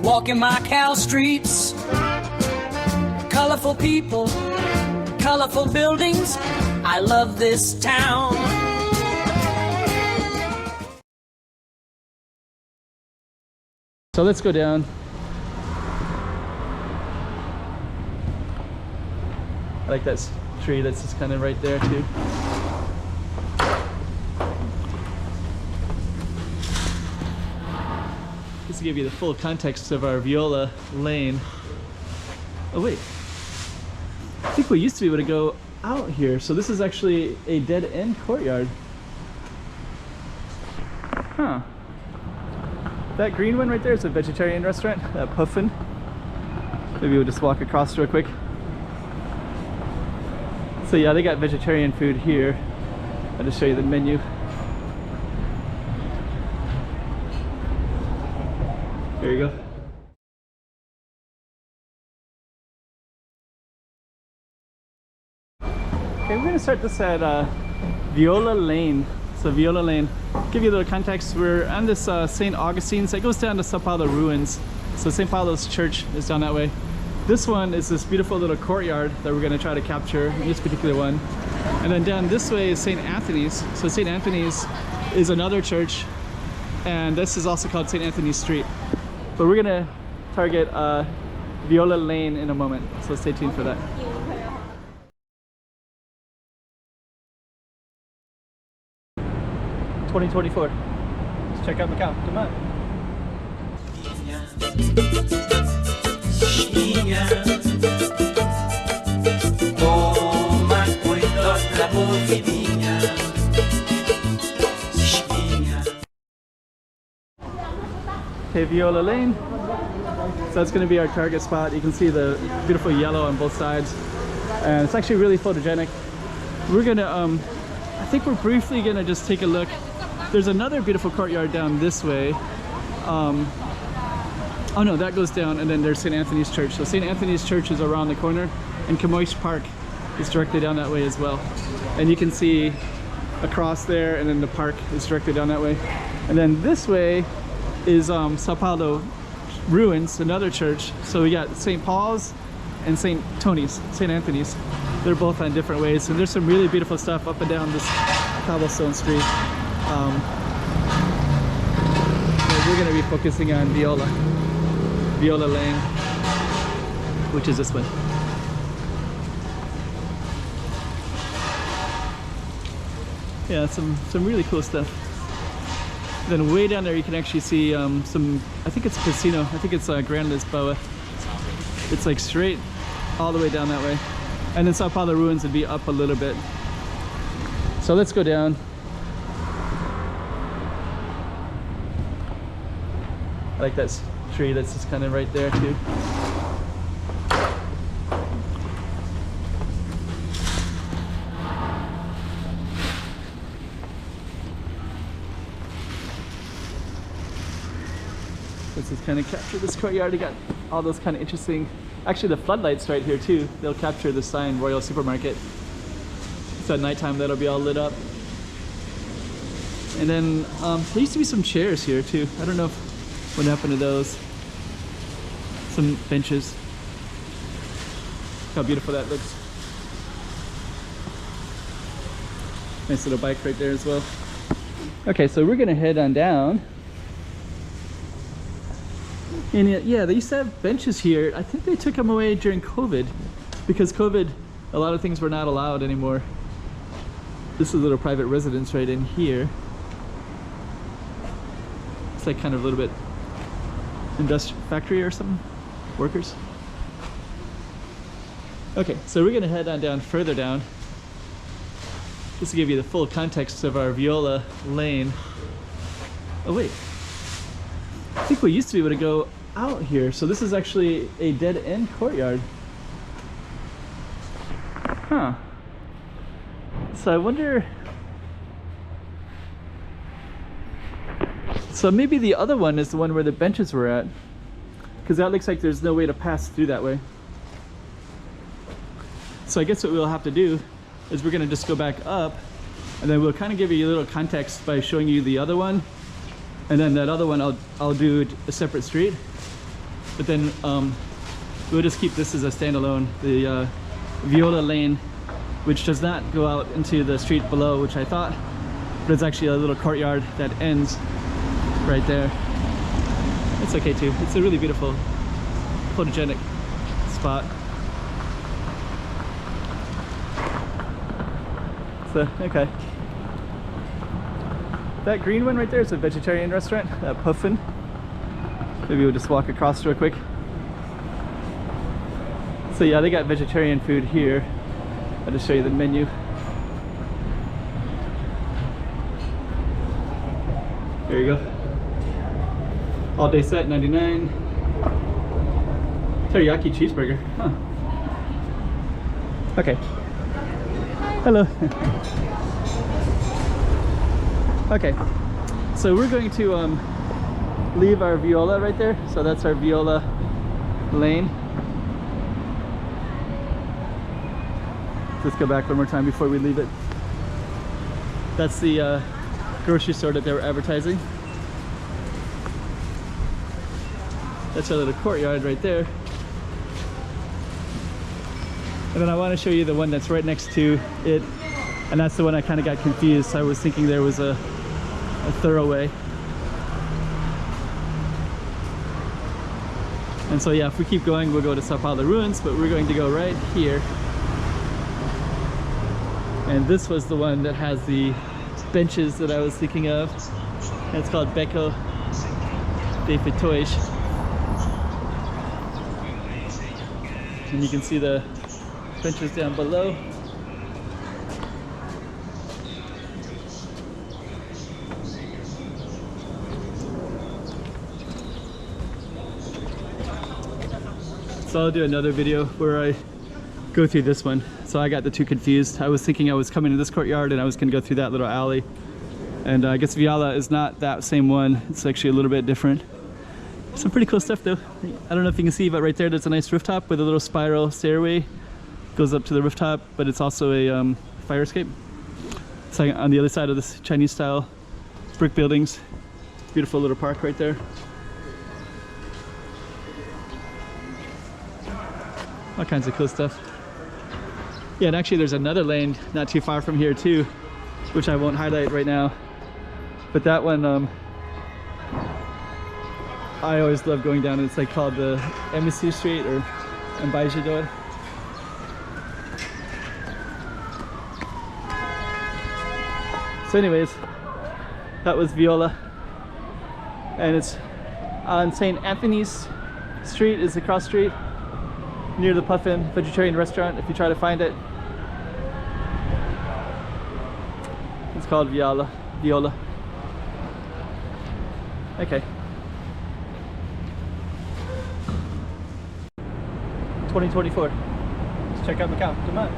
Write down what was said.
Walking Macau Streets, colorful people, colorful buildings. I love this town. So let's go down. I like that tree that's just kind of right there too. Just to give you the full context of our Viola lane. Oh wait, I think we used to be able to go out here. So this is actually a dead-end courtyard. Huh. That green one right there is a vegetarian restaurant, that Puffin. Maybe we'll just walk across real quick. So yeah, they got vegetarian food here. I'll just show you the menu. There you go. Okay, we're gonna start this at Viola Lane. So Viola Lane, give you a little context, we're on this St. Augustine's that goes down to Sao Paulo ruins. So St. Paulo's church is down that way. This one is this beautiful little courtyard that we're gonna try to capture, this particular one. And then down this way is St. Anthony's. So St. Anthony's is another church, and this is also called St. Anthony's Street. But we're gonna target Viola Lane in a moment, so stay tuned for that. 2024. Let's check out Macau. Come on. Okay, Viola Lane. So that's going to be our target spot. You can see the beautiful yellow on both sides, and it's actually really photogenic. We're gonna, I think we're briefly gonna just take a look. There's another beautiful courtyard down this way. Oh no, that goes down, and then there's St. Anthony's Church. So St. Anthony's Church is around the corner, and Camoish Park is directly down that way as well. And you can see across there, and then the park is directly down that way. And then this way is Sao Paulo ruins, another church. So we got St. Paul's and St. Tony's, St. Anthony's. They're both on different ways, and there's some really beautiful stuff up and down this cobblestone street. So we're going to be focusing on Viola Lane, which is this one. Yeah, some really cool stuff. Then way down there you can actually see some, I think it's a casino, I think it's Grand Lisboa. It's like straight all the way down that way. And then Sao Paulo ruins would be up a little bit. So let's go down. I like that tree that's just kind of right there too. Let's just kind of capture this courtyard. You got all those kind of interesting, actually the floodlights right here too. They'll capture the sign Royal Supermarket. So at nighttime that'll be all lit up. And then there used to be some chairs here too. I don't know what happened to those. Some benches. Look how beautiful that looks. Nice little bike right there as well. Okay, so we're gonna head on down. And yeah, they used to have benches here. I think they took them away during COVID. Because COVID, a lot of things were not allowed anymore. This is a little private residence right in here. It's like kind of a little bit industrial factory or something. Workers. Okay, so we're gonna head on down further down. Just to give you the full context of our Viola Lane. Oh wait, I think we used to be able to go out here. So this is actually a dead-end courtyard. Huh. So I wonder, so maybe the other one is the one where the benches were at, because that looks like there's no way to pass through that way. So I guess what we'll have to do is we're going to just go back up, and then we'll kind of give you a little context by showing you the other one, and then that other one I'll do a separate street. but then we'll just keep this as a standalone, the Viola Lane, which does not go out into the street below, which I thought, but it's actually a little courtyard that ends right there. It's okay too. It's a really beautiful, photogenic spot. So, okay. That green one right there is a vegetarian restaurant, Puffin. Maybe we'll just walk across real quick. So yeah, they got vegetarian food here. I'll just show you the menu. There you go. All day set, 99. Teriyaki cheeseburger. Huh. Okay. Hello. Okay. So we're going to leave our Viola right there. So that's our Viola Lane. Let's go back one more time before we leave it. That's the grocery store that they were advertising. That's our little courtyard right there. And then I want to show you the one that's right next to it, and that's the one I kind of got confused. I was thinking there was a thoroughway. And so yeah, if we keep going, we'll go to Sao Paulo ruins, but we're going to go right here. And this was the one that has the benches that I was thinking of. And it's called Beco de Fitois. And you can see the benches down below. So I'll do another video where I go through this one. So I got the two confused. I was thinking I was coming to this courtyard and I was going to go through that little alley. And I guess Viola is not that same one. It's actually a little bit different. Some pretty cool stuff though. I don't know if you can see, but right there there's a nice rooftop with a little spiral stairway. Goes up to the rooftop, but it's also a fire escape. It's like on the other side of this Chinese style brick buildings. Beautiful little park right there. All kinds of cool stuff. Yeah, and actually there's another lane not too far from here too, which I won't highlight right now. But that one, I always love going down. It's like called the Embassy Street or Embaixador. So anyways, that was Viola. And it's on St. Anthony's Street is the cross street near the Puffin vegetarian restaurant if you try to find it. It's called Viola. Okay. 2024. Let's check out Macau. Come on.